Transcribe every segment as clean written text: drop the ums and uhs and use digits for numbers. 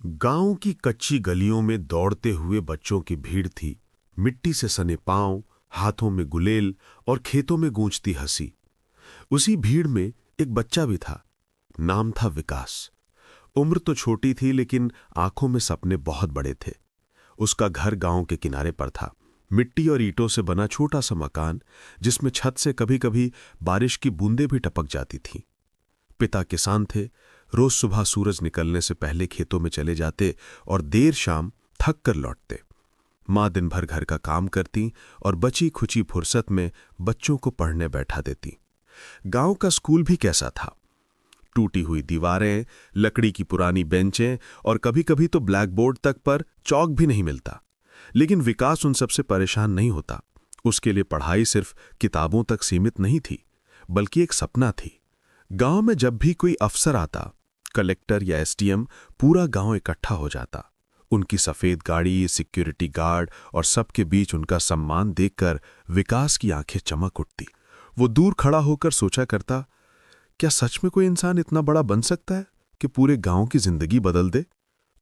गांव की कच्ची गलियों में दौड़ते हुए बच्चों की भीड़ थी। मिट्टी से सने पांव, हाथों में गुलेल और खेतों में गूंजती हंसी। उसी भीड़ में एक बच्चा भी था। नाम था विकास। उम्र तो छोटी थी, लेकिन आंखों में सपने बहुत बड़े थे। उसका घर गांव के किनारे पर था। मिट्टी और ईंटों से बना छोटा सा मकान, जिसमें छत से कभी कभी बारिश की बूंदें भी टपक जाती थीं। पिता किसान थे। रोज सुबह सूरज निकलने से पहले खेतों में चले जाते और देर शाम थक कर लौटते। माँ दिन भर घर का काम करती और बची खुची फुर्सत में बच्चों को पढ़ने बैठा देती। गांव का स्कूल भी कैसा था। टूटी हुई दीवारें, लकड़ी की पुरानी बेंचें और कभी कभी तो ब्लैक बोर्ड तक पर चौक भी नहीं मिलता। लेकिन विकास उन सबसे परेशान नहीं होता। उसके लिए पढ़ाई सिर्फ किताबों तक सीमित नहीं थी, बल्कि एक सपना थी। गांव में जब भी कोई अफसर आता, कलेक्टर या एसडीएम, पूरा गांव इकट्ठा हो जाता। उनकी सफेद गाड़ी, सिक्योरिटी गार्ड और सबके बीच उनका सम्मान देखकर विकास की आंखें चमक उठती। वो दूर खड़ा होकर सोचा करता, क्या सच में कोई इंसान इतना बड़ा बन सकता है कि पूरे गांव की जिंदगी बदल दे।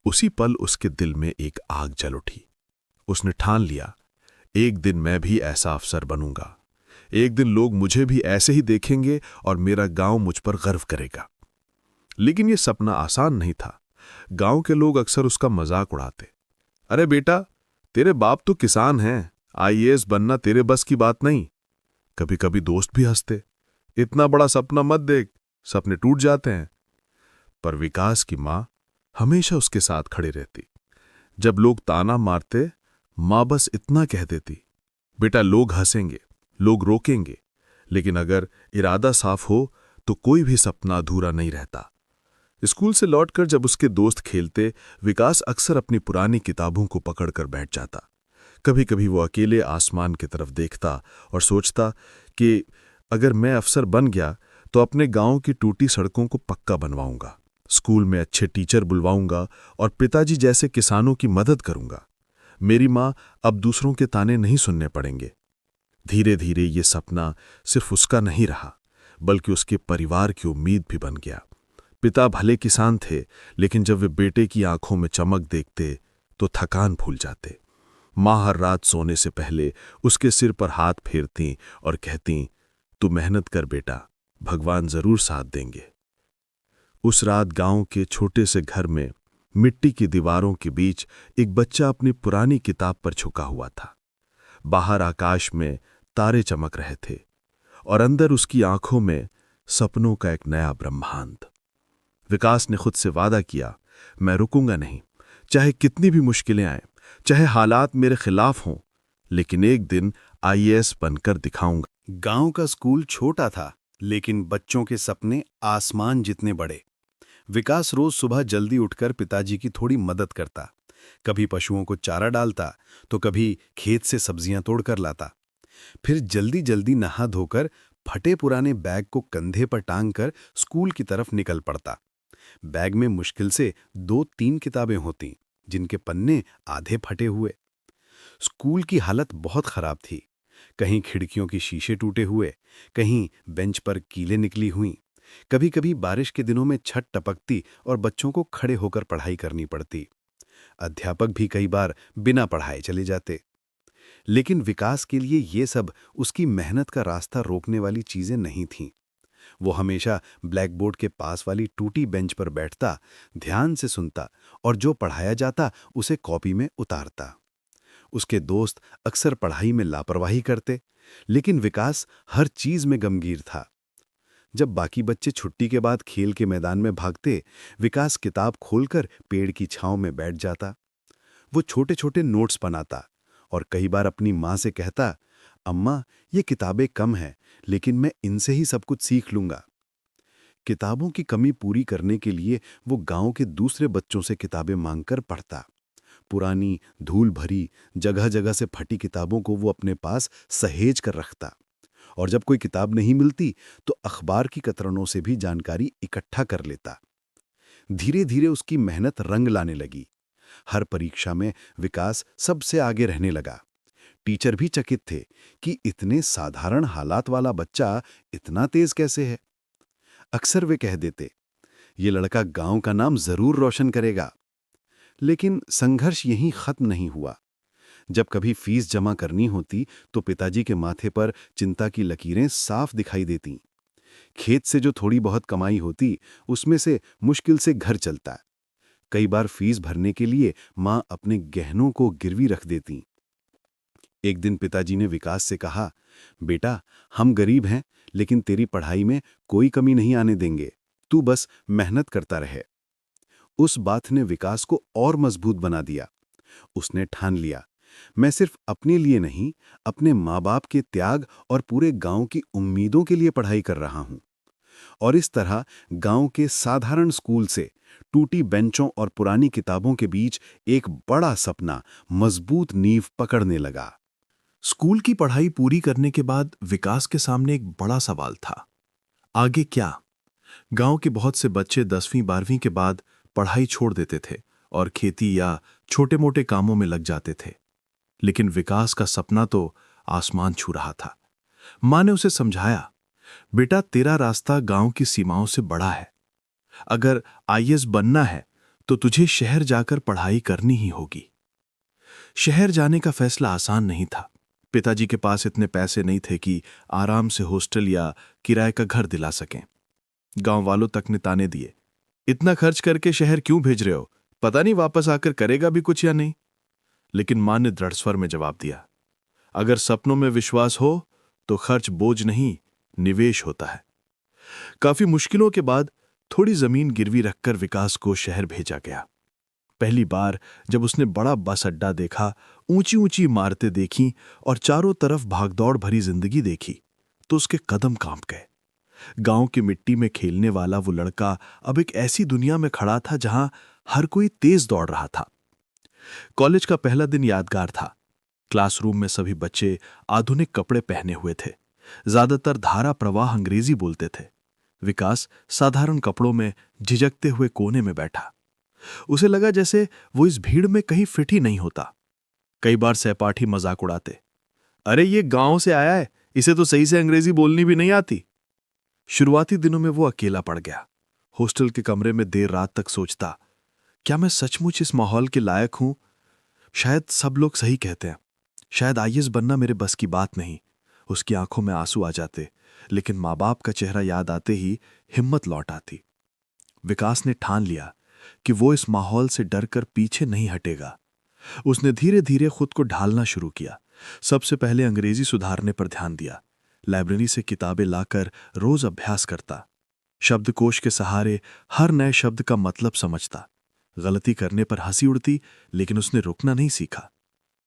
उसी पल उसके दिल में एक आग जल उठी। उसने ठान लिया, एक दिन मैं भी ऐसा अफसर बनूंगा। एक दिन लोग मुझे भी ऐसे ही देखेंगे और मेरा गांव मुझ पर गर्व करेगा। लेकिन यह सपना आसान नहीं था। गांव के लोग अक्सर उसका मजाक उड़ाते। अरे बेटा, तेरे बाप तो किसान हैं, आईएएस बनना तेरे बस की बात नहीं। कभी कभी दोस्त भी हंसते, इतना बड़ा सपना मत देख, सपने टूट जाते हैं। पर विकास की मां हमेशा उसके साथ खड़ी रहती। जब लोग ताना मारते, मां बस इतना कह देती, बेटा लोग हंसेंगे, लोग रोकेंगे, लेकिन अगर इरादा साफ हो तो कोई भी सपना अधूरा नहीं रहता। स्कूल से लौटकर जब उसके दोस्त खेलते, विकास अक्सर अपनी पुरानी किताबों को पकड़कर बैठ जाता। कभी कभी वो अकेले आसमान की तरफ देखता और सोचता कि अगर मैं अफसर बन गया तो अपने गांव की टूटी सड़कों को पक्का बनवाऊंगा, स्कूल में अच्छे टीचर बुलवाऊंगा और पिताजी जैसे किसानों की मदद करूंगा। मेरी मां अब दूसरों के ताने नहीं सुनने पड़ेंगे। धीरे धीरे ये सपना सिर्फ उसका नहीं रहा, बल्कि उसके परिवार की उम्मीद भी बन गया। पिता भले किसान थे, लेकिन जब वे बेटे की आंखों में चमक देखते तो थकान भूल जाते। माँ हर रात सोने से पहले उसके सिर पर हाथ फेरती और कहती, तू मेहनत कर बेटा, भगवान जरूर साथ देंगे। उस रात गांव के छोटे से घर में मिट्टी की दीवारों के बीच एक बच्चा अपनी पुरानी किताब पर झुका हुआ था। बाहर आकाश में तारे चमक रहे थे और अंदर उसकी आंखों में सपनों का एक नया ब्रह्मांड। विकास ने खुद से वादा किया, मैं रुकूंगा नहीं, चाहे कितनी भी मुश्किलें आए, चाहे हालात मेरे खिलाफ हों, लेकिन एक दिन आईएएस बनकर दिखाऊंगा। गांव का स्कूल छोटा था, लेकिन बच्चों के सपने आसमान जितने बड़े। विकास रोज सुबह जल्दी उठकर पिताजी की थोड़ी मदद करता। कभी पशुओं को चारा डालता, तो कभी खेत से सब्जियां तोड़कर लाता। फिर जल्दी जल्दी नहा धोकर फटे पुराने बैग को कंधे पर टांग कर स्कूल की तरफ निकल पड़ता। बैग में मुश्किल से 2-3 किताबें होती, जिनके पन्ने आधे फटे हुए। स्कूल की हालत बहुत खराब थी। कहीं खिड़कियों की शीशे टूटे हुए, कहीं बेंच पर कीलें निकली हुई। कभी कभी बारिश के दिनों में छत टपकती और बच्चों को खड़े होकर पढ़ाई करनी पड़ती। अध्यापक भी कई बार बिना पढ़ाए चले जाते। लेकिन विकास के लिए ये सब उसकी मेहनत का रास्ता रोकने वाली चीजें नहीं थीं। वो हमेशा ब्लैक बोर्ड के पास वाली टूटी बेंच पर बैठता, ध्यान से सुनता और जो पढ़ाया जाता उसे कॉपी में उतारता। उसके दोस्त अक्सर पढ़ाई में लापरवाही करते, लेकिन विकास हर चीज में गमगीर था। जब बाकी बच्चे छुट्टी के बाद खेल के मैदान में भागते, विकास किताब खोलकर पेड़ की छांव में बैठ जाता। वो छोटे छोटे नोट्स बनाता और कई बार अपनी माँ से कहता, अम्मा, ये किताबें कम हैं, लेकिन मैं इनसे ही सब कुछ सीख लूंगा। किताबों की कमी पूरी करने के लिए वो गांव के दूसरे बच्चों से किताबें मांगकर पढ़ता। पुरानी, धूल भरी, जगह जगह से फटी किताबों को वो अपने पास सहेज कर रखता। और जब कोई किताब नहीं मिलती, तो अखबार की कतरनों से भी जानकारी इकट्ठा कर लेता। धीरे धीरे उसकी मेहनत रंग लाने लगी। हर परीक्षा में विकास सबसे आगे रहने लगा। टीचर भी चकित थे कि इतने साधारण हालात वाला बच्चा इतना तेज कैसे है। अक्सर वे कह देते, ये लड़का गांव का नाम जरूर रोशन करेगा। लेकिन संघर्ष यहीं खत्म नहीं हुआ। जब कभी फीस जमा करनी होती तो पिताजी के माथे पर चिंता की लकीरें साफ दिखाई देती। खेत से जो थोड़ी बहुत कमाई होती उसमें से मुश्किल से घर चलता। कई बार फीस भरने के लिए मां अपने गहनों को गिरवी रख देती। एक दिन पिताजी ने विकास से कहा, बेटा, हम गरीब हैं लेकिन तेरी पढ़ाई में कोई कमी नहीं आने देंगे, तू बस मेहनत करता रहे। उस बात ने विकास को और मजबूत बना दिया। उसने ठान लिया, मैं सिर्फ अपने लिए नहीं, अपने माँ बाप के त्याग और पूरे गांव की उम्मीदों के लिए पढ़ाई कर रहा हूं। और इस तरह गांव के साधारण स्कूल से टूटी बेंचों और पुरानी किताबों के बीच एक बड़ा सपना मजबूत नींव पकड़ने लगा। स्कूल की पढ़ाई पूरी करने के बाद विकास के सामने एक बड़ा सवाल था। आगे क्या? गांव के बहुत से बच्चे 10वीं-12वीं के बाद पढ़ाई छोड़ देते थे और खेती या छोटे-मोटे कामों में लग जाते थे। लेकिन विकास का सपना तो आसमान छू रहा था। मां ने उसे समझाया, बेटा, तेरा रास्ता गांव की सीमाओं से बड़ा है। अगर आईएएस बनना है तो तुझे शहर जाकर पढ़ाई करनी ही होगी। शहर जाने का फैसला आसान नहीं था। पिताजी के पास इतने पैसे नहीं थे कि आराम से हॉस्टल या किराए का घर दिला सकें। गांव वालों तक ने ताने दिए, इतना खर्च करके शहर क्यों भेज रहे हो? पता नहीं वापस आकर करेगा भी कुछ या नहीं। लेकिन मां ने दृढ़ स्वर में जवाब दिया, अगर सपनों में विश्वास हो तो खर्च बोझ नहीं, निवेश होता है। काफी मुश्किलों के बाद थोड़ी जमीन गिरवी रखकर विकास को शहर भेजा गया। पहली बार जब उसने बड़ा बस अड्डा देखा, ऊंची ऊंची इमारतें देखीं और चारों तरफ भागदौड़ भरी जिंदगी देखी तो उसके कदम कांप गए। गांव की मिट्टी में खेलने वाला वो लड़का अब एक ऐसी दुनिया में खड़ा था जहां हर कोई तेज दौड़ रहा था। कॉलेज का पहला दिन यादगार था। क्लासरूम में सभी बच्चे आधुनिक कपड़े पहने हुए थे। ज्यादातर धारा प्रवाह अंग्रेजी बोलते थे। विकास साधारण कपड़ों में झिझकते हुए कोने में बैठा। उसे लगा जैसे वो इस भीड़ में कहीं फिट ही नहीं होता। कई बार सहपाठी मजाक उड़ाते, अरे ये गांव से आया है, इसे तो सही से अंग्रेजी बोलनी भी नहीं आती। शुरुआती दिनों में वो अकेला पड़ गया। हॉस्टल के कमरे में देर रात तक सोचता, क्या मैं सचमुच इस माहौल के लायक हूं? शायद सब लोग सही कहते हैं। शायद आईएएस बनना मेरे बस की बात नहीं। उसकी आंखों में आंसू आ जाते, लेकिन माँ बाप का चेहरा याद आते ही हिम्मत लौट आती। विकास ने ठान लिया कि वो इस माहौल से डरकर पीछे नहीं हटेगा। उसने धीरे धीरे खुद को ढालना शुरू किया। सबसे पहले अंग्रेजी सुधारने पर ध्यान दिया। लाइब्रेरी से किताबें लाकर रोज अभ्यास करता। शब्दकोश के सहारे हर नए शब्द का मतलब समझता। गलती करने पर हंसी उड़ती, लेकिन उसने रुकना नहीं सीखा।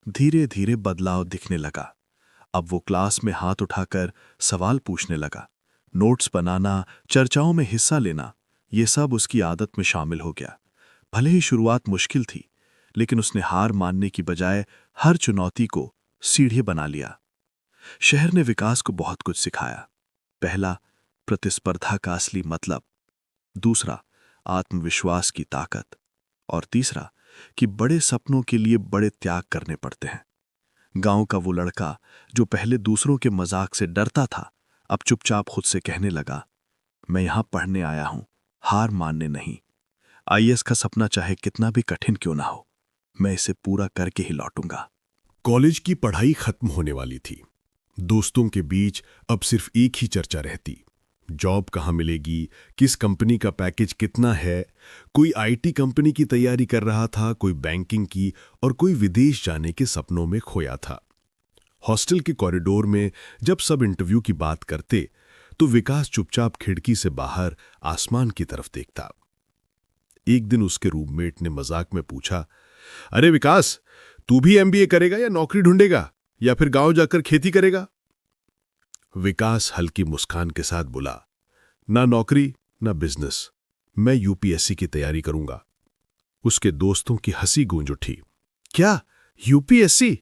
धीरे धीरे बदलाव दिखने लगा। अब वो क्लास में हाथ उठाकर सवाल पूछने लगा। नोट्स बनाना, चर्चाओं में हिस्सा लेना, ये सब उसकी आदत में शामिल हो गया। भले ही शुरुआत मुश्किल थी, लेकिन उसने हार मानने की बजाय हर चुनौती को सीढ़ी बना लिया। शहर ने विकास को बहुत कुछ सिखाया। पहला, प्रतिस्पर्धा का असली मतलब। दूसरा, आत्मविश्वास की ताकत। और तीसरा, कि बड़े सपनों के लिए बड़े त्याग करने पड़ते हैं। गांव का वो लड़का जो पहले दूसरों के मजाक से डरता था, अब चुपचाप खुद से कहने लगा, मैं यहां पढ़ने आया हूं, हार मानने नहीं। आईएएस का सपना चाहे कितना भी कठिन क्यों ना हो, मैं इसे पूरा करके ही लौटूंगा। कॉलेज की पढ़ाई खत्म होने वाली थी। दोस्तों के बीच अब सिर्फ एक ही चर्चा रहती, जॉब कहाँ मिलेगी, किस कंपनी का पैकेज कितना है। कोई आईटी कंपनी की तैयारी कर रहा था, कोई बैंकिंग की, और कोई विदेश जाने के सपनों में खोया था। हॉस्टल के कॉरिडोर में जब सब इंटरव्यू की बात करते तो विकास चुपचाप खिड़की से बाहर आसमान की तरफ देखता। एक दिन उसके रूममेट ने मजाक में पूछा, अरे विकास, तू भी एमबीए करेगा या नौकरी ढूंढेगा, या फिर गांव जाकर खेती करेगा? विकास हल्की मुस्कान के साथ बोला, ना नौकरी ना बिजनेस, मैं यूपीएससी की तैयारी करूंगा। उसके दोस्तों की हंसी गूंज उठी। क्या यूपीएससी?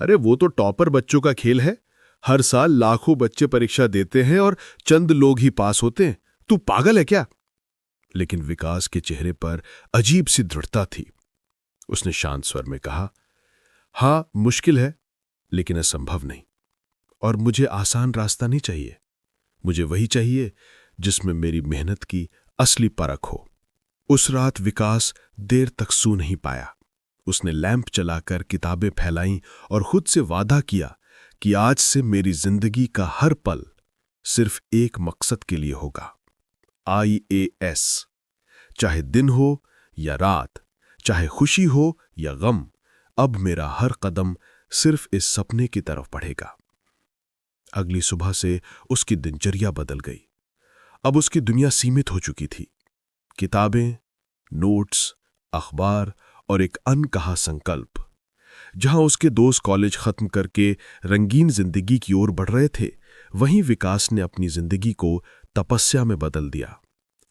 अरे वो तो टॉपर बच्चों का खेल है। हर साल लाखों बच्चे परीक्षा देते हैं और चंद लोग ही पास होते हैं। तू पागल है क्या? लेकिन विकास के चेहरे पर अजीब सी दृढ़ता थी। उसने शांत स्वर में कहा, हां, मुश्किल है लेकिन असंभव नहीं। और मुझे आसान रास्ता नहीं चाहिए। मुझे वही चाहिए जिसमें मेरी मेहनत की असली परख हो। उस रात विकास देर तक सो नहीं पाया। उसने लैंप जलाकर किताबें फैलाईं और खुद से वादा किया कि आज से मेरी जिंदगी का हर पल सिर्फ एक मकसद के लिए होगा, IAS। चाहे दिन हो या रात, चाहे खुशी हो या गम, अब मेरा हर कदम सिर्फ इस सपने की तरफ बढ़ेगा। अगली सुबह से उसकी दिनचर्या बदल गई। अब उसकी दुनिया सीमित हो चुकी थी। किताबें, नोट्स, अखबार और एक अनकहा संकल्प। जहां उसके दोस्त कॉलेज खत्म करके रंगीन जिंदगी की ओर बढ़ रहे थे, वहीं विकास ने अपनी जिंदगी को तपस्या में बदल दिया।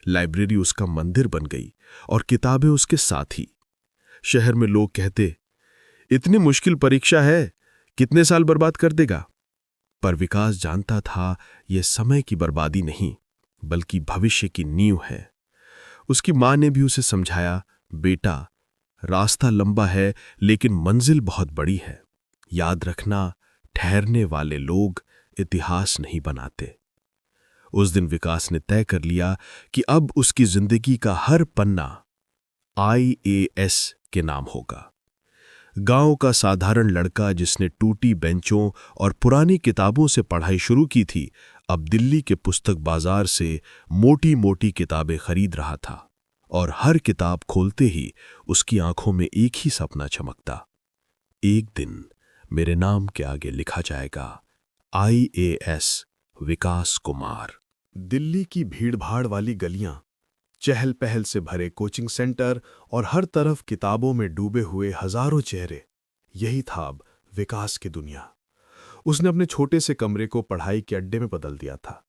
लाइब्रेरी उसका मंदिर बन गई और किताबें उसके साथी। शहर में लोग कहते, इतनी मुश्किल परीक्षा है, कितने साल बर्बाद कर देगा। पर विकास जानता था यह समय की बर्बादी नहीं, बल्कि भविष्य की नींव है। उसकी मां ने भी उसे समझाया, बेटा, रास्ता लंबा है लेकिन मंजिल बहुत बड़ी है। याद रखना, ठहरने वाले लोग इतिहास नहीं बनाते। उस दिन विकास ने तय कर लिया कि अब उसकी जिंदगी का हर पन्ना IAS के नाम होगा। गांव का साधारण लड़का जिसने टूटी बेंचों और पुरानी किताबों से पढ़ाई शुरू की थी, अब दिल्ली के पुस्तक बाजार से मोटी मोटी किताबें खरीद रहा था और हर किताब खोलते ही उसकी आंखों में एक ही सपना चमकता, एक दिन मेरे नाम के आगे लिखा जाएगा IAS विकास कुमार। दिल्ली की भीड़भाड़ वाली गलियां, चहल पहल से भरे कोचिंग सेंटर और हर तरफ किताबों में डूबे हुए हजारों चेहरे, यही था अब विकास की दुनिया। उसने अपने छोटे से कमरे को पढ़ाई के अड्डे में बदल दिया था।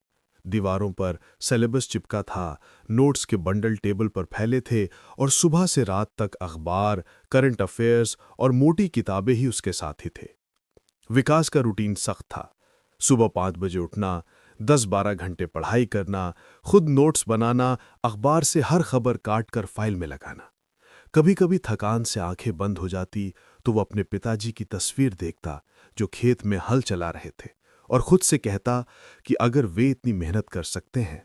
दीवारों पर सिलेबस चिपका था, नोट्स के बंडल टेबल पर फैले थे और सुबह से रात तक अखबार, करंट अफेयर्स और मोटी किताबें ही उसके साथी थे। विकास का रूटीन सख्त था। सुबह 5 बजे उठना, 10-12 घंटे पढ़ाई करना, खुद नोट्स बनाना, अखबार से हर खबर काट कर फाइल में लगाना। कभी कभी थकान से आंखें बंद हो जाती तो वो अपने पिताजी की तस्वीर देखता जो खेत में हल चला रहे थे और खुद से कहता कि अगर वे इतनी मेहनत कर सकते हैं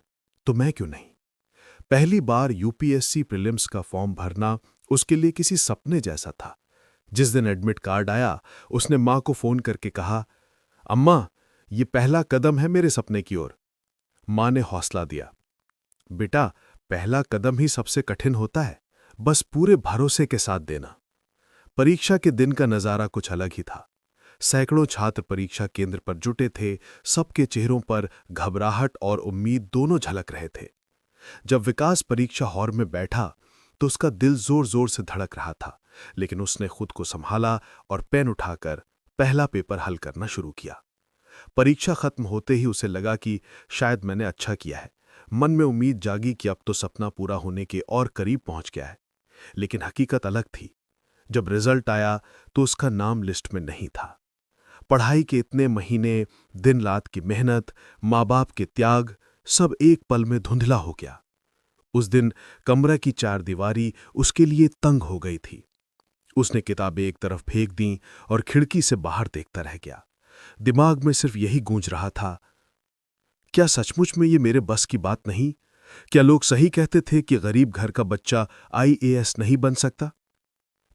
तो मैं क्यों नहीं। पहली बार UPSC प्रीलिम्स का फॉर्म भरना उसके लिए किसी सपने जैसा था। जिस दिन एडमिट कार्ड आया, उसने मां को फोन करके कहा, अम्मा, ये पहला कदम है मेरे सपने की ओर। मां ने हौसला दिया, बेटा, पहला कदम ही सबसे कठिन होता है, बस पूरे भरोसे के साथ देना। परीक्षा के दिन का नजारा कुछ अलग ही था। सैकड़ों छात्र परीक्षा केंद्र पर जुटे थे। सबके चेहरों पर घबराहट और उम्मीद दोनों झलक रहे थे। जब विकास परीक्षा हॉल में बैठा तो उसका दिल जोर जोर से धड़क रहा था, लेकिन उसने खुद को संभाला और पेन उठाकर पहला पेपर हल करना शुरू किया। परीक्षा खत्म होते ही उसे लगा कि शायद मैंने अच्छा किया है। मन में उम्मीद जागी कि अब तो सपना पूरा होने के और करीब पहुंच गया है। लेकिन हकीकत अलग थी। जब रिजल्ट आया तो उसका नाम लिस्ट में नहीं था। पढ़ाई के इतने महीने, दिन रात की मेहनत, माँ बाप के त्याग, सब एक पल में धुंधला हो गया। उस दिन कमरा की 4 दीवारी उसके लिए तंग हो गई थी। उसने किताबें एक तरफ फेंक दी और खिड़की से बाहर देखता रह गया। दिमाग में सिर्फ यही गूंज रहा था, क्या सचमुच में ये मेरे बस की बात नहीं? क्या लोग सही कहते थे कि गरीब घर का बच्चा IAS नहीं बन सकता?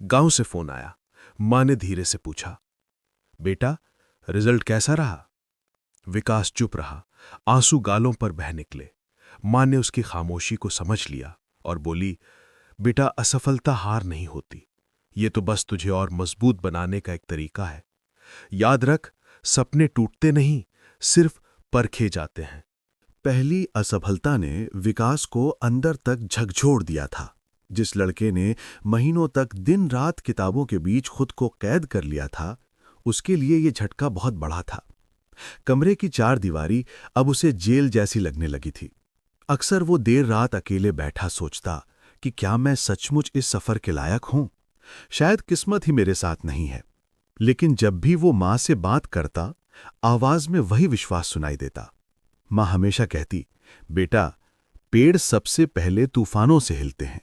गांव से फोन आया। मां ने धीरे से पूछा, बेटा, रिजल्ट कैसा रहा? विकास चुप रहा। आंसू गालों पर बह निकले। मां ने उसकी खामोशी को समझ लिया और बोली, बेटा, असफलता हार नहीं होती। ये तो बस तुझे और मजबूत बनाने का एक तरीका है। याद रख, सपने टूटते नहीं, सिर्फ परखे जाते हैं। पहली असफलता ने विकास को अंदर तक झकझोर दिया था। जिस लड़के ने महीनों तक दिन रात किताबों के बीच खुद को कैद कर लिया था, उसके लिए ये झटका बहुत बड़ा था। कमरे की 4 दीवारी अब उसे जेल जैसी लगने लगी थी। अक्सर वो देर रात अकेले बैठा सोचता कि क्या मैं सचमुच इस सफर के लायक हूं? शायद किस्मत ही मेरे साथ नहीं है। लेकिन जब भी वो मां से बात करता, आवाज में वही विश्वास सुनाई देता। मां हमेशा कहती, बेटा, पेड़ सबसे पहले तूफानों से हिलते हैं,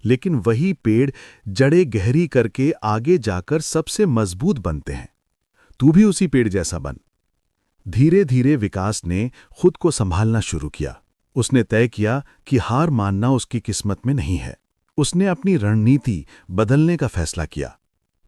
लेकिन वही पेड़ जड़ें गहरी करके आगे जाकर सबसे मजबूत बनते हैं। तू भी उसी पेड़ जैसा बन। धीरे धीरे विकास ने खुद को संभालना शुरू किया। उसने तय किया कि हार मानना उसकी किस्मत में नहीं है। उसने अपनी रणनीति बदलने का फैसला किया।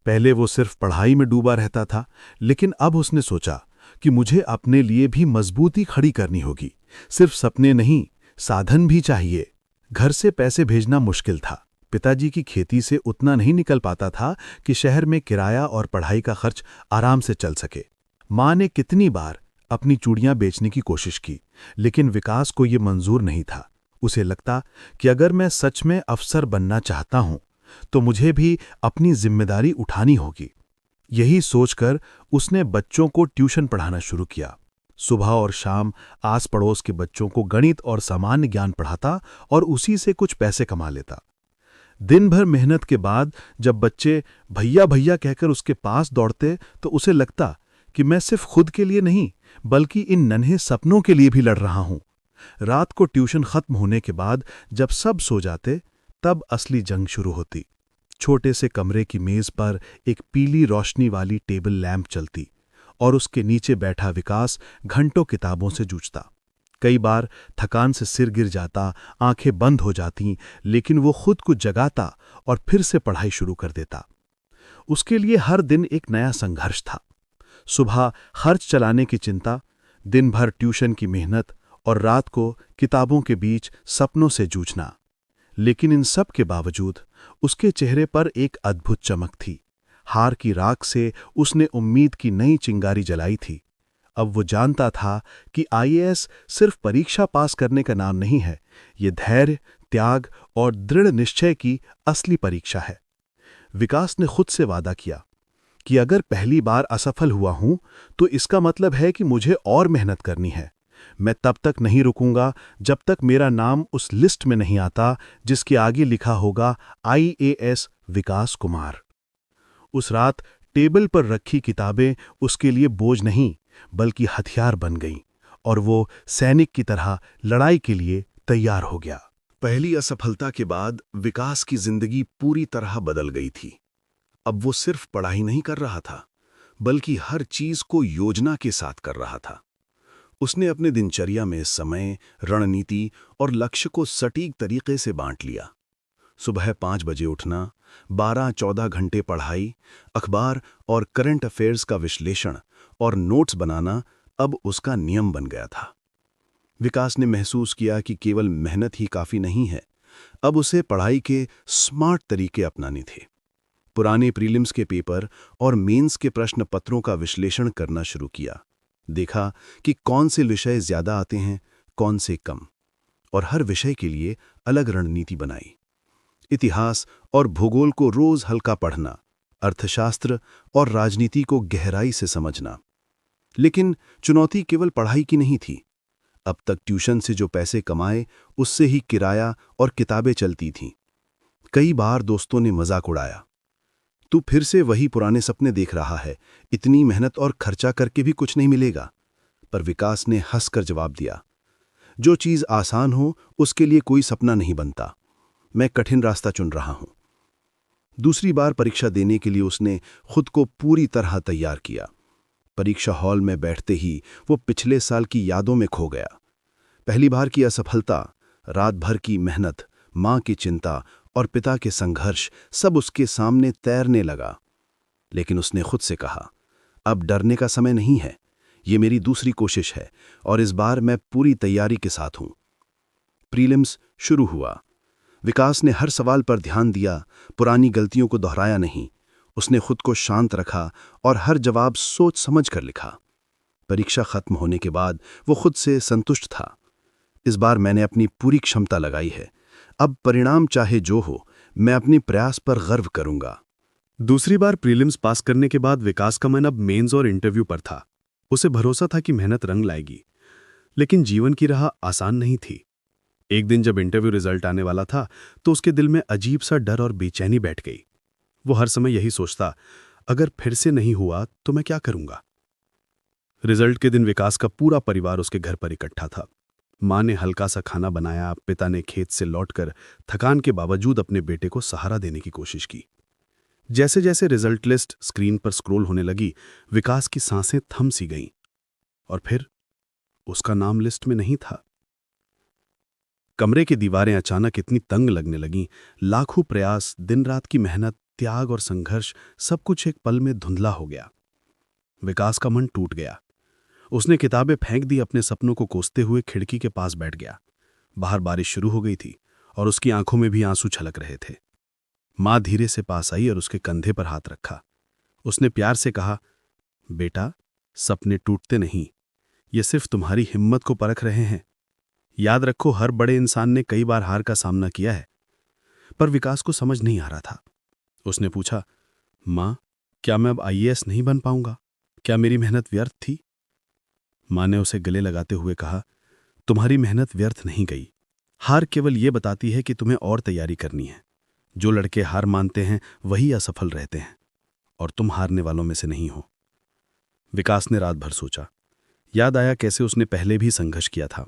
पहले वो सिर्फ पढ़ाई में डूबा रहता था, लेकिन अब उसने सोचा कि मुझे अपने लिए भी मजबूती खड़ी करनी होगी। सिर्फ सपने नहीं, साधन भी चाहिए। घर से पैसे भेजना मुश्किल था। पिताजी की खेती से उतना नहीं निकल पाता था कि शहर में किराया और पढ़ाई का खर्च आराम से चल सके। माँ ने कितनी बार अपनी चूड़ियां बेचने की कोशिश की, लेकिन विकास को ये मंजूर नहीं था। उसे लगता कि अगर मैं सच में अफसर बनना चाहता हूं तो मुझे भी अपनी जिम्मेदारी उठानी होगी। यही सोचकर उसने बच्चों को ट्यूशन पढ़ाना शुरू किया। सुबह और शाम आस पड़ोस के बच्चों को गणित और सामान्य ज्ञान पढ़ाता और उसी से कुछ पैसे कमा लेता। दिन भर मेहनत के बाद जब बच्चे भैया भैया कहकर उसके पास दौड़ते तो उसे लगता कि मैं सिर्फ खुद के लिए नहीं बल्कि इन नन्हे सपनों के लिए भी लड़ रहा हूं। रात को ट्यूशन खत्म होने के बाद जब सब सो जाते तब असली जंग शुरू होती। छोटे से कमरे की मेज पर एक पीली रोशनी वाली टेबल लैंप चलती और उसके नीचे बैठा विकास घंटों किताबों से जूझता। कई बार थकान से सिर गिर जाता, आंखें बंद हो जातीं, लेकिन वो खुद को जगाता और फिर से पढ़ाई शुरू कर देता। उसके लिए हर दिन एक नया संघर्ष था। सुबह खर्च चलाने की चिंता, दिन भर ट्यूशन की मेहनत और रात को किताबों के बीच सपनों से जूझना। लेकिन इन सब के बावजूद उसके चेहरे पर एक अद्भुत चमक थी। हार की राख से उसने उम्मीद की नई चिंगारी जलाई थी। अब वो जानता था कि आईएएस सिर्फ परीक्षा पास करने का नाम नहीं है, ये धैर्य, त्याग और दृढ़ निश्चय की असली परीक्षा है। विकास ने खुद से वादा किया कि अगर पहली बार असफल हुआ हूं तो इसका मतलब है कि मुझे और मेहनत करनी है। मैं तब तक नहीं रुकूंगा जब तक मेरा नाम उस लिस्ट में नहीं आता जिसके आगे लिखा होगा आईएएस विकास कुमार। उस रात टेबल पर रखी किताबें उसके लिए बोझ नहीं बल्कि हथियार बन गईं और वो सैनिक की तरह लड़ाई के लिए तैयार हो गया। पहली असफलता के बाद विकास की जिंदगी पूरी तरह बदल गई थी। अब वो सिर्फ पढ़ाई नहीं कर रहा था बल्कि हर चीज को योजना के साथ कर रहा था। उसने अपने दिनचर्या में समय, रणनीति और लक्ष्य को सटीक तरीके से बांट लिया। सुबह 5 बजे उठना, 12-14 घंटे पढ़ाई, अखबार और करंट अफेयर्स का विश्लेषण और नोट्स बनाना अब उसका नियम बन गया था। विकास ने महसूस किया कि केवल मेहनत ही काफी नहीं है, अब उसे पढ़ाई के स्मार्ट तरीके अपनाने थे। पुराने प्रीलिम्स के पेपर और मेंस के प्रश्न पत्रों का विश्लेषण करना शुरू किया। देखा कि कौन से विषय ज्यादा आते हैं, कौन से कम, और हर विषय के लिए अलग रणनीति बनाई। इतिहास और भूगोल को रोज हल्का पढ़ना, अर्थशास्त्र और राजनीति को गहराई से समझना। लेकिन चुनौती केवल पढ़ाई की नहीं थी। अब तक ट्यूशन से जो पैसे कमाए उससे ही किराया और किताबें चलती थीं। कई बार दोस्तों ने मजाक उड़ाया, तू फिर से वही पुराने सपने देख रहा है, इतनी मेहनत और खर्चा करके भी कुछ नहीं मिलेगा। पर विकास ने हंसकर जवाब दिया, जो चीज आसान हो उसके लिए कोई सपना नहीं बनता। मैं कठिन रास्ता चुन रहा हूं। दूसरी बार परीक्षा देने के लिए उसने खुद को पूरी तरह तैयार किया। परीक्षा हॉल में बैठते ही वो पिछले साल की यादों में खो गया। पहली बार की असफलता, रात भर की मेहनत, मां की चिंता और पिता के संघर्ष सब उसके सामने तैरने लगा। लेकिन उसने खुद से कहा, अब डरने का समय नहीं है, ये मेरी दूसरी कोशिश है और इस बार मैं पूरी तैयारी के साथ हूं। प्रीलिम्स शुरू हुआ। विकास ने हर सवाल पर ध्यान दिया, पुरानी गलतियों को दोहराया नहीं। उसने खुद को शांत रखा और हर जवाब सोच समझ कर लिखा। परीक्षा खत्म होने के बाद वो खुद से संतुष्ट था। इस बार मैंने अपनी पूरी क्षमता लगाई है, अब परिणाम चाहे जो हो, मैं अपनी प्रयास पर गर्व करूंगा। दूसरी बार प्रीलिम्स पास करने के बाद विकास का मन अब मेंस और इंटरव्यू पर था। उसे भरोसा था कि मेहनत रंग लाएगी, लेकिन जीवन की राह आसान नहीं थी। एक दिन जब इंटरव्यू रिजल्ट आने वाला था तो उसके दिल में अजीब सा डर और बेचैनी बैठ गई। वो हर समय यही सोचता, अगर फिर से नहीं हुआ तो मैं क्या करूंगा। रिजल्ट के दिन विकास का पूरा परिवार उसके घर पर इकट्ठा था। मां ने हल्का सा खाना बनाया, पिता ने खेत से लौटकर थकान के बावजूद अपने बेटे को सहारा देने की कोशिश की। जैसे जैसे रिजल्ट लिस्ट स्क्रीन पर स्क्रॉल होने लगी, विकास की सांसें थम सी गईं और फिर उसका नाम लिस्ट में नहीं था। कमरे की दीवारें अचानक इतनी तंग लगने लगीं, लाखों प्रयास, दिन रात की मेहनत, त्याग और संघर्ष, सब कुछ एक पल में धुंधला हो गया। विकास का मन टूट गया। उसने किताबें फेंक दी, अपने सपनों को कोसते हुए खिड़की के पास बैठ गया। बाहर बारिश शुरू हो गई थी और उसकी आंखों में भी आंसू छलक रहे थे। माँ धीरे से पास आई और उसके कंधे पर हाथ रखा। उसने प्यार से कहा, बेटा, सपने टूटते नहीं, ये सिर्फ तुम्हारी हिम्मत को परख रहे हैं। याद रखो, हर बड़े इंसान ने कई बार हार का सामना किया है। पर विकास को समझ नहीं आ रहा था। उसने पूछा, माँ, क्या मैं अब आईएएस नहीं बन पाऊंगा? क्या मेरी मेहनत व्यर्थ थी? माँ ने उसे गले लगाते हुए कहा, तुम्हारी मेहनत व्यर्थ नहीं गई। हार केवल ये बताती है कि तुम्हें और तैयारी करनी है। जो लड़के हार मानते हैं वही असफल रहते हैं, और तुम हारने वालों में से नहीं हो। विकास ने रात भर सोचा। याद आया कैसे उसने पहले भी संघर्ष किया था।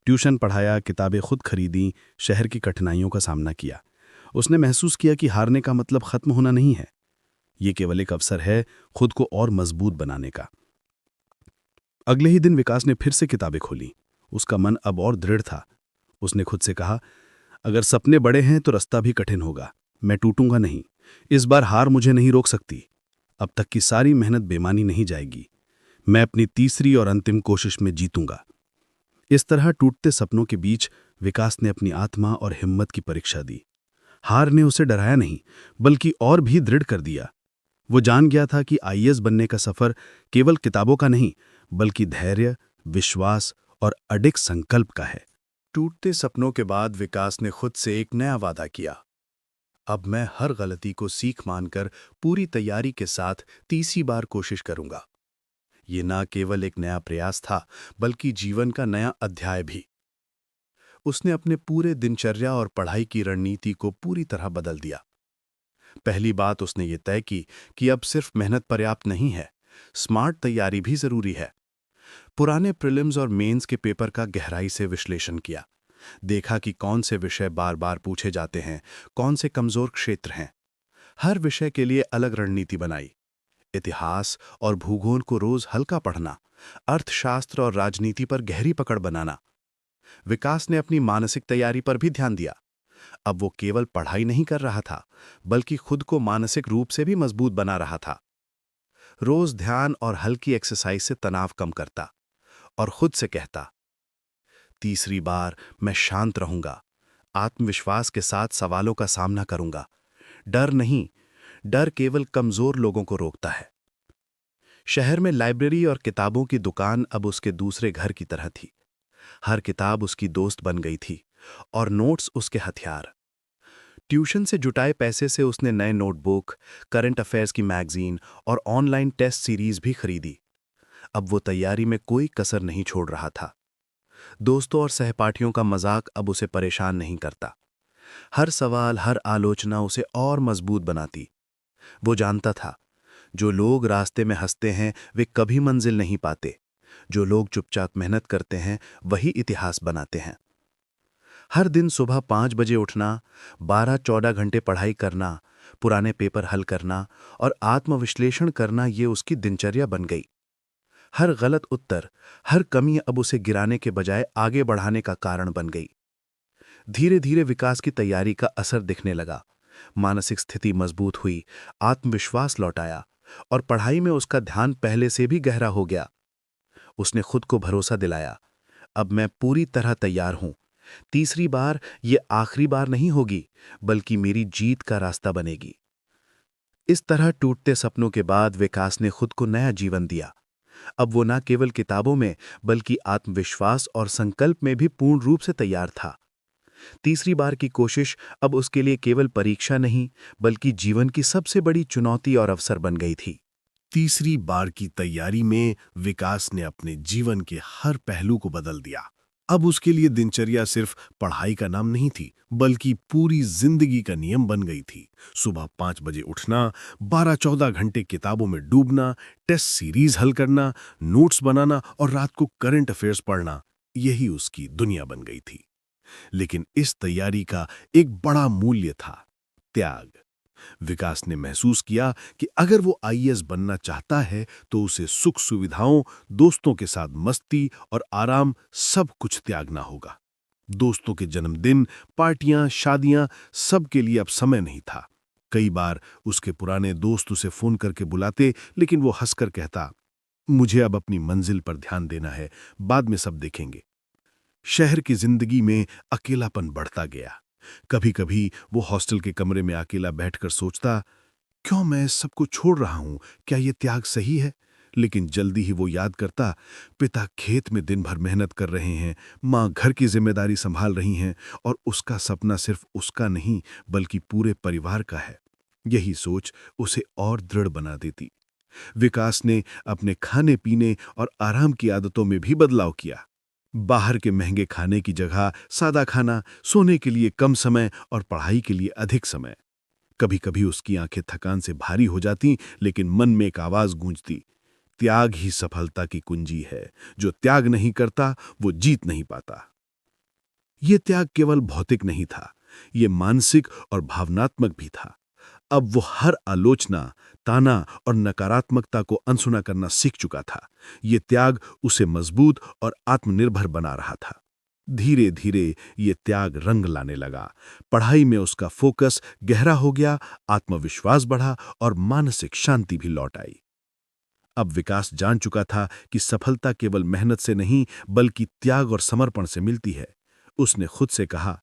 ट्यूशन पढ़ाया, किताबें खुद खरीदी, शहर की कठिनाइयों का सामना किया। उसने महसूस किया कि हारने का मतलब खत्म होना नहीं है, ये केवल एक अवसर है खुद को और मजबूत बनाने का। अगले ही दिन विकास ने फिर से किताबें खोली। उसका मन अब और दृढ़ था। उसने खुद से कहा, अगर सपने बड़े हैं तो रास्ता भी कठिन होगा। मैं टूटूंगा नहीं। इस बार हार मुझे नहीं रोक सकती। अब तक की सारी मेहनत बेमानी नहीं जाएगी। मैं अपनी तीसरी और अंतिम कोशिश में जीतूंगा। इस तरह टूटते सपनों के बीच विकास ने अपनी आत्मा और हिम्मत की परीक्षा दी। हार ने उसे डराया नहीं, बल्कि और भी दृढ़ कर दिया। वो जान गया था कि आईएएस बनने का सफर केवल किताबों का नहीं, बल्कि धैर्य, विश्वास और अडिग संकल्प का है। टूटते सपनों के बाद विकास ने खुद से एक नया वादा किया। अब मैं हर गलती को सीख मानकर पूरी तैयारी के साथ तीसरी बार कोशिश करूंगा। ये ना केवल एक नया प्रयास था, बल्कि जीवन का नया अध्याय भी। उसने अपने पूरे दिनचर्या और पढ़ाई की रणनीति को पूरी तरह बदल दिया। पहली बात उसने ये तय की कि अब सिर्फ मेहनत पर्याप्त नहीं है, स्मार्ट तैयारी भी जरूरी है। पुराने प्रीलिम्स और मेंस के पेपर का गहराई से विश्लेषण किया। देखा कि कौन से विषय बार बार पूछे जाते हैं, कौन से कमजोर क्षेत्र हैं। हर विषय के लिए अलग रणनीति बनाई। इतिहास और भूगोल को रोज हल्का पढ़ना, अर्थशास्त्र और राजनीति पर गहरी पकड़ बनाना। विकास ने अपनी मानसिक तैयारी पर भी ध्यान दिया। अब वो केवल पढ़ाई नहीं कर रहा था, बल्कि खुद को मानसिक रूप से भी मजबूत बना रहा था। रोज ध्यान और हल्की एक्सरसाइज से तनाव कम करता और खुद से कहता, तीसरी बार मैं शांत रहूंगा, आत्मविश्वास के साथ सवालों का सामना करूंगा। डर नहीं, डर केवल कमजोर लोगों को रोकता है। शहर में लाइब्रेरी और किताबों की दुकान अब उसके दूसरे घर की तरह थी। हर किताब उसकी दोस्त बन गई थी और नोट्स उसके हथियार। ट्यूशन से जुटाए पैसे से उसने नए नोटबुक, करंट अफेयर्स की मैगजीन और ऑनलाइन टेस्ट सीरीज भी खरीदी। अब वो तैयारी में कोई कसर नहीं छोड़ रहा था। दोस्तों और सहपाठियों का मजाक अब उसे परेशान नहीं करता। हर सवाल, हर आलोचना उसे और मजबूत बनाती। वो जानता था, जो लोग रास्ते में हंसते हैं वे कभी मंजिल नहीं पाते। जो लोग चुपचाप मेहनत करते हैं वही इतिहास बनाते हैं। हर दिन सुबह 5 बजे उठना, 12-14 घंटे पढ़ाई करना, पुराने पेपर हल करना और आत्मविश्लेषण करना, ये उसकी दिनचर्या बन गई। हर गलत उत्तर, हर कमी अब उसे गिराने के बजाय आगे बढ़ाने का कारण बन गई। धीरे धीरे विकास की तैयारी का असर दिखने लगा। मानसिक स्थिति मजबूत हुई, आत्मविश्वास लौट आया और पढ़ाई में उसका ध्यान पहले से भी गहरा हो गया। उसने खुद को भरोसा दिलाया, अब मैं पूरी तरह तैयार हूं। तीसरी बार ये आखिरी बार नहीं होगी, बल्कि मेरी जीत का रास्ता बनेगी। इस तरह टूटते सपनों के बाद विकास ने खुद को नया जीवन दिया। अब वो न केवल किताबों में, बल्कि आत्मविश्वास और संकल्प में भी पूर्ण रूप से तैयार था। तीसरी बार की कोशिश अब उसके लिए केवल परीक्षा नहीं, बल्कि जीवन की सबसे बड़ी चुनौती और अवसर बन गई थी। तीसरी बार की तैयारी में विकास ने अपने जीवन के हर पहलू को बदल दिया। अब उसके लिए दिनचर्या सिर्फ पढ़ाई का नाम नहीं थी, बल्कि पूरी जिंदगी का नियम बन गई थी। सुबह 5 बजे उठना, 12-14 घंटे किताबों में डूबना, टेस्ट सीरीज हल करना, नोट्स बनाना और रात को करंट अफेयर्स पढ़ना, यही उसकी दुनिया बन गई थी। लेकिन इस तैयारी का एक बड़ा मूल्य था, त्याग। विकास ने महसूस किया कि अगर वो आईएएस बनना चाहता है तो उसे सुख सुविधाओं, दोस्तों के साथ मस्ती और आराम सब कुछ त्यागना होगा। दोस्तों के जन्मदिन, पार्टियां, शादियां, सब के लिए अब समय नहीं था। कई बार उसके पुराने दोस्त उसे फोन करके बुलाते, लेकिन वो हंसकर कहता, मुझे अब अपनी मंजिल पर ध्यान देना है, बाद में सब देखेंगे। शहर की जिंदगी में अकेलापन बढ़ता गया। कभी कभी वो हॉस्टल के कमरे में अकेला बैठकर सोचता, क्यों मैं सबको छोड़ रहा हूं, क्या ये त्याग सही है? लेकिन जल्दी ही वो याद करता, पिता खेत में दिन भर मेहनत कर रहे हैं, माँ घर की जिम्मेदारी संभाल रही हैं, और उसका सपना सिर्फ उसका नहीं बल्कि पूरे परिवार का है। यही सोच उसे और दृढ़ बना देती। विकास ने अपने खाने पीने और आराम की आदतों में भी बदलाव किया। बाहर के महंगे खाने की जगह सादा खाना, सोने के लिए कम समय और पढ़ाई के लिए अधिक समय। कभी कभी उसकी आंखें थकान से भारी हो जाती, लेकिन मन में एक आवाज गूंजती, त्याग ही सफलता की कुंजी है, जो त्याग नहीं करता वो जीत नहीं पाता। ये त्याग केवल भौतिक नहीं था, ये मानसिक और भावनात्मक भी था। अब वो हर आलोचना, ताना और नकारात्मकता को अनसुना करना सीख चुका था। ये त्याग उसे मजबूत और आत्मनिर्भर बना रहा था। धीरे धीरे ये त्याग रंग लाने लगा। पढ़ाई में उसका फोकस गहरा हो गया, आत्मविश्वास बढ़ा और मानसिक शांति भी लौट आई। अब विकास जान चुका था कि सफलता केवल मेहनत से नहीं बल्कि त्याग और समर्पण से मिलती है। उसने खुद से कहा,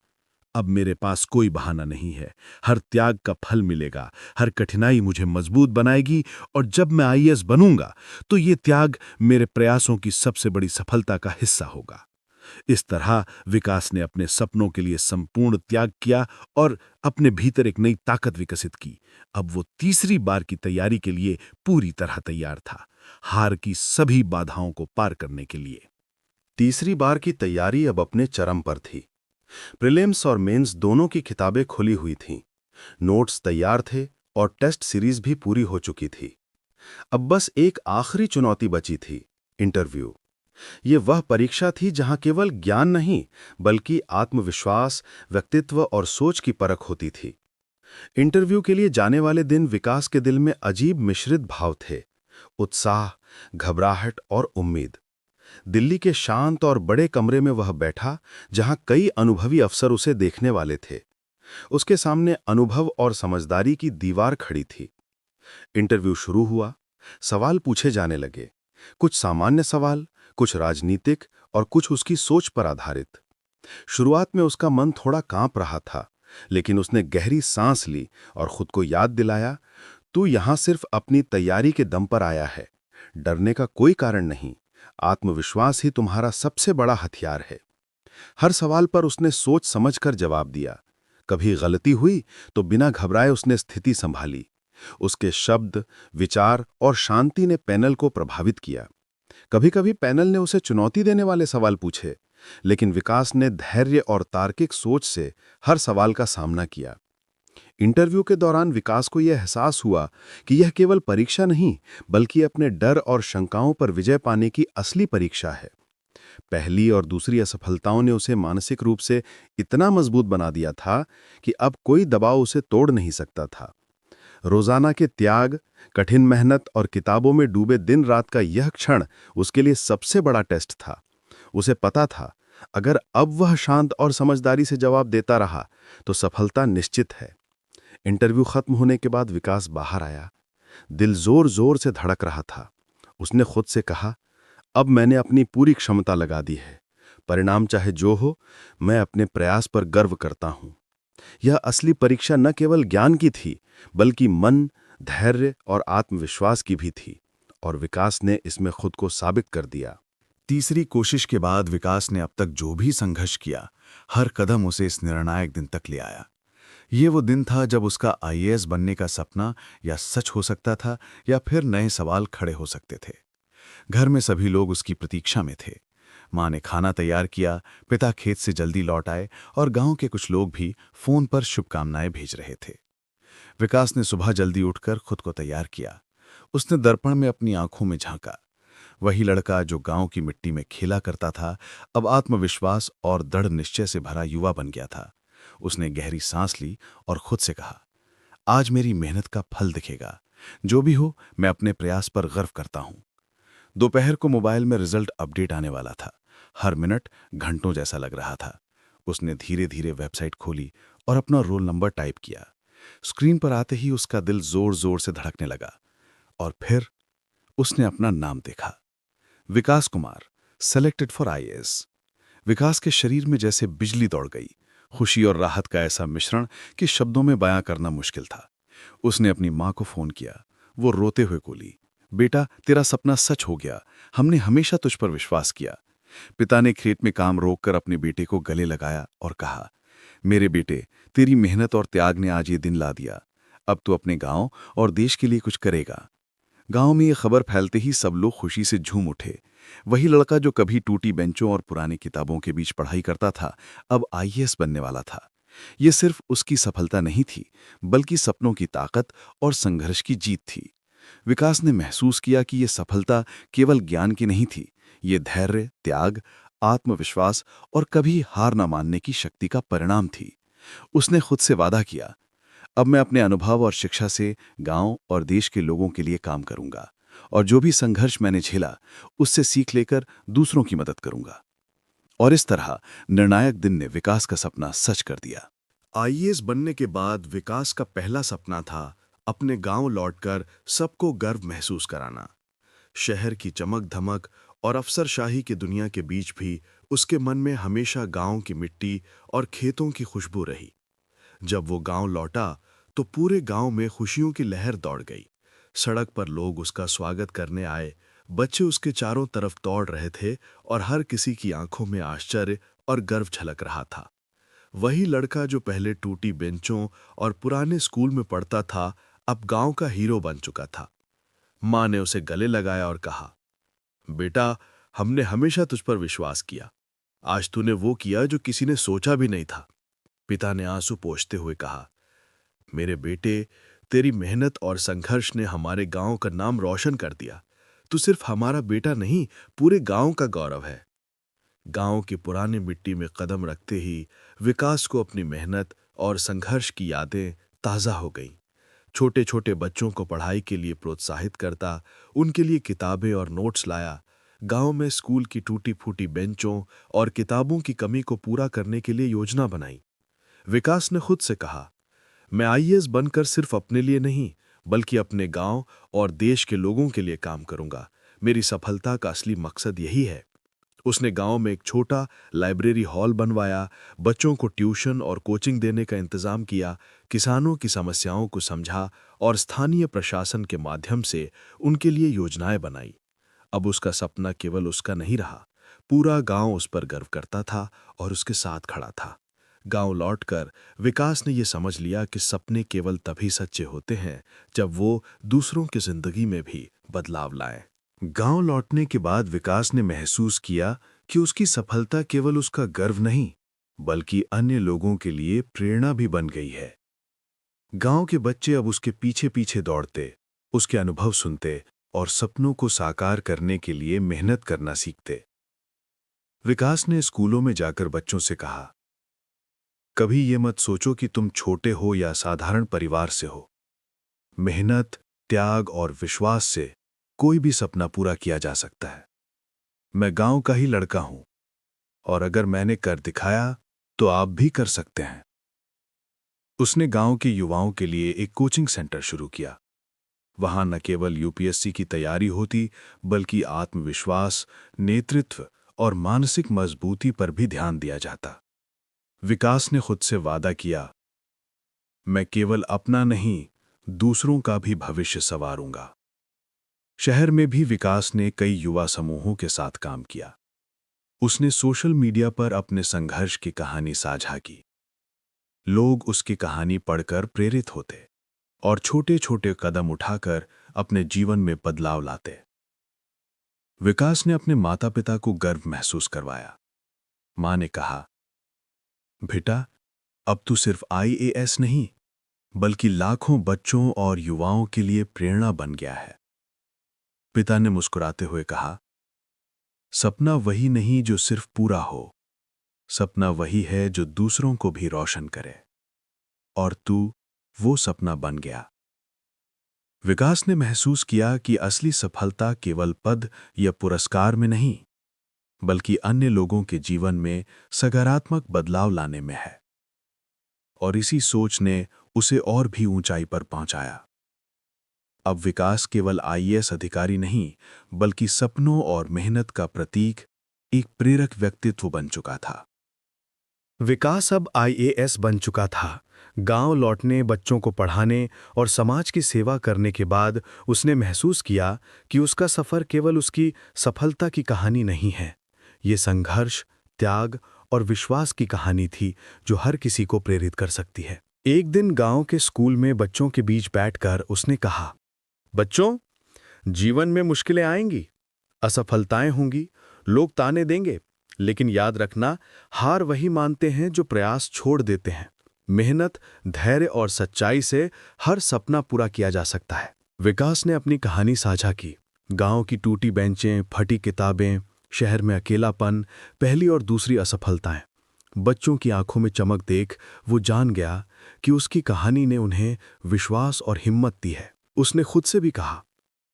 अब मेरे पास कोई बहाना नहीं है, हर त्याग का फल मिलेगा, हर कठिनाई मुझे मजबूत बनाएगी, और जब मैं आईएएस बनूंगा तो ये त्याग मेरे प्रयासों की सबसे बड़ी सफलता का हिस्सा होगा। इस तरह विकास ने अपने सपनों के लिए संपूर्ण त्याग किया और अपने भीतर एक नई ताकत विकसित की। अब वो तीसरी बार की तैयारी के लिए पूरी तरह तैयार था, हार की सभी बाधाओं को पार करने के लिए। तीसरी बार की तैयारी अब अपने चरम पर थी। प्रीलिम्स और मेंस दोनों की किताबें खुली हुई थीं, नोट्स तैयार थे और टेस्ट सीरीज भी पूरी हो चुकी थी। अब बस एक आखिरी चुनौती बची थी, इंटरव्यू। ये वह परीक्षा थी जहां केवल ज्ञान नहीं बल्कि आत्मविश्वास, व्यक्तित्व और सोच की परख होती थी। इंटरव्यू के लिए जाने वाले दिन विकास के दिल में अजीब मिश्रित भाव थे, उत्साह, घबराहट और उम्मीद। दिल्ली के शांत और बड़े कमरे में वह बैठा, जहां कई अनुभवी अफसर उसे देखने वाले थे। उसके सामने अनुभव और समझदारी की दीवार खड़ी थी। इंटरव्यू शुरू हुआ, सवाल पूछे जाने लगे। कुछ सामान्य सवाल, कुछ राजनीतिक और कुछ उसकी सोच पर आधारित। शुरुआत में उसका मन थोड़ा कांप रहा था, लेकिन उसने गहरी सांस ली और खुद को याद दिलाया, तू यहां सिर्फ अपनी तैयारी के दम पर आया है, डरने का कोई कारण नहीं, आत्मविश्वास ही तुम्हारा सबसे बड़ा हथियार है। हर सवाल पर उसने सोच समझकर जवाब दिया। कभी गलती हुई तो बिना घबराए उसने स्थिति संभाली। उसके शब्द, विचार और शांति ने पैनल को प्रभावित किया। कभी कभी पैनल ने उसे चुनौती देने वाले सवाल पूछे, लेकिन विकास ने धैर्य और तार्किक सोच से हर सवाल का सामना किया। इंटरव्यू के दौरान विकास को यह एहसास हुआ कि यह केवल परीक्षा नहीं बल्कि अपने डर और शंकाओं पर विजय पाने की असली परीक्षा है। पहली और दूसरी असफलताओं ने उसे मानसिक रूप से इतना मजबूत बना दिया था कि अब कोई दबाव उसे तोड़ नहीं सकता था। रोजाना के त्याग, कठिन मेहनत और किताबों में डूबे दिन रात का यह क्षण उसके लिए सबसे बड़ा टेस्ट था। उसे पता था, अगर अब वह शांत और समझदारी से जवाब देता रहा तो सफलता निश्चित है। इंटरव्यू खत्म होने के बाद विकास बाहर आया। दिल जोर जोर से धड़क रहा था। उसने खुद से कहा, अब मैंने अपनी पूरी क्षमता लगा दी है, परिणाम चाहे जो हो, मैं अपने प्रयास पर गर्व करता हूं। यह असली परीक्षा न केवल ज्ञान की थी बल्कि मन, धैर्य और आत्मविश्वास की भी थी, और विकास ने इसमें खुद को साबित कर दिया। तीसरी कोशिश के बाद विकास ने अब तक जो भी संघर्ष किया, हर कदम उसे इस निर्णायक दिन तक ले आया। ये वो दिन था जब उसका आईएएस बनने का सपना या सच हो सकता था या फिर नए सवाल खड़े हो सकते थे। घर में सभी लोग उसकी प्रतीक्षा में थे। माँ ने खाना तैयार किया, पिता खेत से जल्दी लौट आए और गांव के कुछ लोग भी फोन पर शुभकामनाएं भेज रहे थे। विकास ने सुबह जल्दी उठकर खुद को तैयार किया। उसने दर्पण में अपनी आंखों में झांका। वही लड़का जो गांव की मिट्टी में खेला करता था, अब आत्मविश्वास और दृढ़ निश्चय से भरा युवा बन गया था। उसने गहरी सांस ली और खुद से कहा, आज मेरी मेहनत का फल दिखेगा। जो भी हो, मैं अपने प्रयास पर गर्व करता हूं। दोपहर को मोबाइल में रिजल्ट अपडेट आने वाला था। हर मिनट घंटों जैसा लग रहा था। उसने धीरे धीरे वेबसाइट खोली और अपना रोल नंबर टाइप किया। स्क्रीन पर आते ही उसका दिल जोर जोर से धड़कने लगा और फिर उसने अपना नाम देखा, विकास कुमार, सेलेक्टेड फॉर आईएएस। विकास के शरीर में जैसे बिजली दौड़ गई, खुशी और राहत का ऐसा मिश्रण कि शब्दों में बयां करना मुश्किल था। उसने अपनी मां को फोन किया। वो रोते हुए बोली, बेटा तेरा सपना सच हो गया, हमने हमेशा तुझ पर विश्वास किया। पिता ने खेत में काम रोककर अपने बेटे को गले लगाया और कहा, मेरे बेटे, तेरी मेहनत और त्याग ने आज ये दिन ला दिया। अब तू अपने गांव और देश के लिए कुछ करेगा। गांव में ये खबर फैलते ही सब लोग खुशी से झूम उठे। वही लड़का जो कभी टूटी बेंचों और पुरानी किताबों के बीच पढ़ाई करता था, अब आईएएस बनने वाला था। ये सिर्फ उसकी सफलता नहीं थी, बल्कि सपनों की ताकत और संघर्ष की जीत थी। विकास ने महसूस किया कि ये सफलता केवल ज्ञान की नहीं थी, ये धैर्य, त्याग, आत्मविश्वास और कभी हार न मानने की शक्ति का परिणाम थी। उसने खुद से वादा किया, अब मैं अपने अनुभव और शिक्षा से गांव और देश के लोगों के लिए काम करूंगा और जो भी संघर्ष मैंने झेला उससे सीख लेकर दूसरों की मदद करूंगा। और इस तरह निर्णायक दिन ने विकास का सपना सच कर दिया। आईएएस बनने के बाद विकास का पहला सपना था अपने गांव लौटकर सबको गर्व महसूस कराना। शहर की चमक धमक और अफसरशाही की दुनिया के बीच भी उसके मन में हमेशा गांव की मिट्टी और खेतों की खुशबू रही। जब वो गांव लौटा तो पूरे गांव में खुशियों की लहर दौड़ गई। सड़क पर लोग उसका स्वागत करने आए, बच्चे उसके चारों तरफ दौड़ रहे थे और हर किसी की आंखों में आश्चर्य और गर्व झलक रहा था। वही लड़का जो पहले टूटी बेंचों और पुराने स्कूल में पढ़ता था, अब गांव का हीरो बन चुका था। मां ने उसे गले लगाया और कहा, बेटा, हमने हमेशा तुझ पर विश्वास किया। आज तूने वो किया जो किसी ने सोचा भी नहीं था। पिता ने आंसू पोंछते हुए कहा, मेरे बेटे, तेरी मेहनत और संघर्ष ने हमारे गांव का नाम रोशन कर दिया। तू सिर्फ हमारा बेटा नहीं, पूरे गांव का गौरव है। गांव की पुरानी मिट्टी में कदम रखते ही विकास को अपनी मेहनत और संघर्ष की यादें ताज़ा हो गईं। छोटे छोटे बच्चों को पढ़ाई के लिए प्रोत्साहित करता, उनके लिए किताबें और नोट्स लाया। गांव में स्कूल की टूटी फूटी बेंचों और किताबों की कमी को पूरा करने के लिए योजना बनाई। विकास ने खुद से कहा, मैं आईएएस बनकर सिर्फ अपने लिए नहीं, बल्कि अपने गांव और देश के लोगों के लिए काम करूंगा। मेरी सफलता का असली मकसद यही है। उसने गांव में एक छोटा लाइब्रेरी हॉल बनवाया, बच्चों को ट्यूशन और कोचिंग देने का इंतजाम किया, किसानों की समस्याओं को समझा और स्थानीय प्रशासन के माध्यम से उनके लिए योजनाएं बनाई। अब उसका सपना केवल उसका नहीं रहा, पूरा गांव उस पर गर्व करता था और उसके साथ खड़ा था। गांव लौटकर विकास ने यह समझ लिया कि सपने केवल तभी सच्चे होते हैं जब वो दूसरों की जिंदगी में भी बदलाव लाएं। गांव लौटने के बाद विकास ने महसूस किया कि उसकी सफलता केवल उसका गर्व नहीं, बल्कि अन्य लोगों के लिए प्रेरणा भी बन गई है। गांव के बच्चे अब उसके पीछे पीछे दौड़ते, उसके अनुभव सुनते और सपनों को साकार करने के लिए मेहनत करना सीखते। विकास ने स्कूलों में जाकर बच्चों से कहा, कभी ये मत सोचो कि तुम छोटे हो या साधारण परिवार से हो। मेहनत, त्याग और विश्वास से कोई भी सपना पूरा किया जा सकता है। मैं गांव का ही लड़का हूं और अगर मैंने कर दिखाया तो आप भी कर सकते हैं। उसने गांव के युवाओं के लिए एक कोचिंग सेंटर शुरू किया। वहां न केवल यूपीएससी की तैयारी होती, बल्कि आत्मविश्वास, नेतृत्व और मानसिक मजबूती पर भी ध्यान दिया जाता। विकास ने खुद से वादा किया, मैं केवल अपना नहीं, दूसरों का भी भविष्य संवारूंगा। शहर में भी विकास ने कई युवा समूहों के साथ काम किया। उसने सोशल मीडिया पर अपने संघर्ष की कहानी साझा की। लोग उसकी कहानी पढ़कर प्रेरित होते और छोटे छोटे कदम उठाकर अपने जीवन में बदलाव लाते। विकास ने अपने माता पिता को गर्व महसूस करवाया। मां ने कहा, बेटा, अब तू सिर्फ आईएएस नहीं, बल्कि लाखों बच्चों और युवाओं के लिए प्रेरणा बन गया है। पिता ने मुस्कुराते हुए कहा, सपना वही नहीं जो सिर्फ पूरा हो, सपना वही है जो दूसरों को भी रोशन करे। और तू वो सपना बन गया। विकास ने महसूस किया कि असली सफलता केवल पद या पुरस्कार में नहीं, बल्कि अन्य लोगों के जीवन में सकारात्मक बदलाव लाने में है। और इसी सोच ने उसे और भी ऊंचाई पर पहुंचाया। अब विकास केवल आईएएस अधिकारी नहीं, बल्कि सपनों और मेहनत का प्रतीक, एक प्रेरक व्यक्तित्व बन चुका था। विकास अब आईएएस बन चुका था। गांव लौटने, बच्चों को पढ़ाने और समाज की सेवा करने के बाद उसने महसूस किया कि उसका सफर केवल उसकी सफलता की कहानी नहीं है। ये संघर्ष, त्याग और विश्वास की कहानी थी जो हर किसी को प्रेरित कर सकती है। एक दिन गांव के स्कूल में बच्चों के बीच बैठकर उसने कहा, बच्चों, जीवन में मुश्किलें आएंगी, असफलताएं होंगी, लोग ताने देंगे, लेकिन याद रखना, हार वही मानते हैं जो प्रयास छोड़ देते हैं। मेहनत, धैर्य और सच्चाई से हर सपना पूरा किया जा सकता है। विकास ने अपनी कहानी साझा की। गांव की टूटी बेंचें, फटी किताबें, शहर में अकेलापन, पहली और दूसरी असफलताएं। बच्चों की आंखों में चमक देख वो जान गया कि उसकी कहानी ने उन्हें विश्वास और हिम्मत दी है। उसने खुद से भी कहा,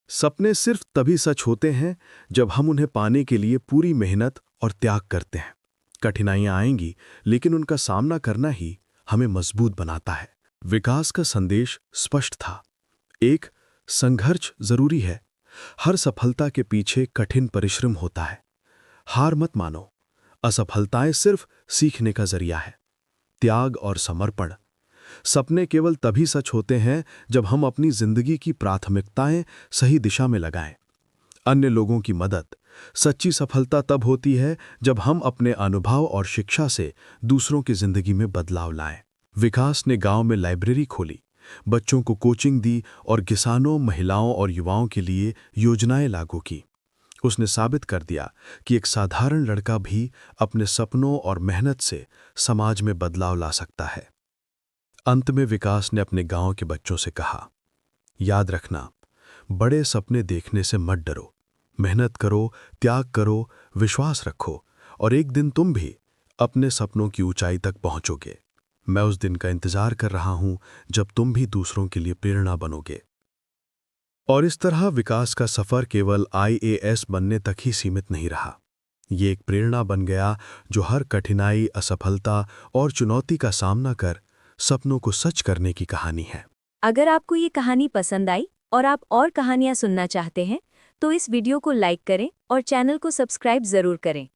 सपने सिर्फ तभी सच होते हैं जब हम उन्हें पाने के लिए पूरी मेहनत और त्याग करते हैं। कठिनाइयां आएंगी, लेकिन उनका सामना करना ही हमें मजबूत बनाता है। विकास का संदेश स्पष्ट था। एक, संघर्ष जरूरी है। हर सफलता के पीछे कठिन परिश्रम होता है। हार मत मानो। असफलताएं सिर्फ सीखने का जरिया है। त्याग और समर्पण। सपने केवल तभी सच होते हैं जब हम अपनी जिंदगी की प्राथमिकताएं सही दिशा में लगाएं। अन्य लोगों की मदद। सच्ची सफलता तब होती है जब हम अपने अनुभव और शिक्षा से दूसरों की जिंदगी में बदलाव लाएं। विकास ने गांव में लाइब्रेरी खोली, बच्चों को कोचिंग दी और किसानों, महिलाओं और युवाओं के लिए योजनाएं लागू की। उसने साबित कर दिया कि एक साधारण लड़का भी अपने सपनों और मेहनत से समाज में बदलाव ला सकता है। अंत में विकास ने अपने गांव के बच्चों से कहा, याद रखना, बड़े सपने देखने से मत डरो। मेहनत करो, त्याग करो, विश्वास रखो और एक दिन तुम भी अपने सपनों की ऊंचाई तक पहुंचोगे। मैं उस दिन का इंतजार कर रहा हूं जब तुम भी दूसरों के लिए प्रेरणा बनोगे। और इस तरह विकास का सफर केवल आईएएस बनने तक ही सीमित नहीं रहा। ये एक प्रेरणा बन गया जो हर कठिनाई, असफलता और चुनौती का सामना कर सपनों को सच करने की कहानी है। अगर आपको ये कहानी पसंद आई और आप और कहानियां सुनना चाहते हैं, तो इस वीडियो को लाइक करें और चैनल को सब्सक्राइब जरूर करें।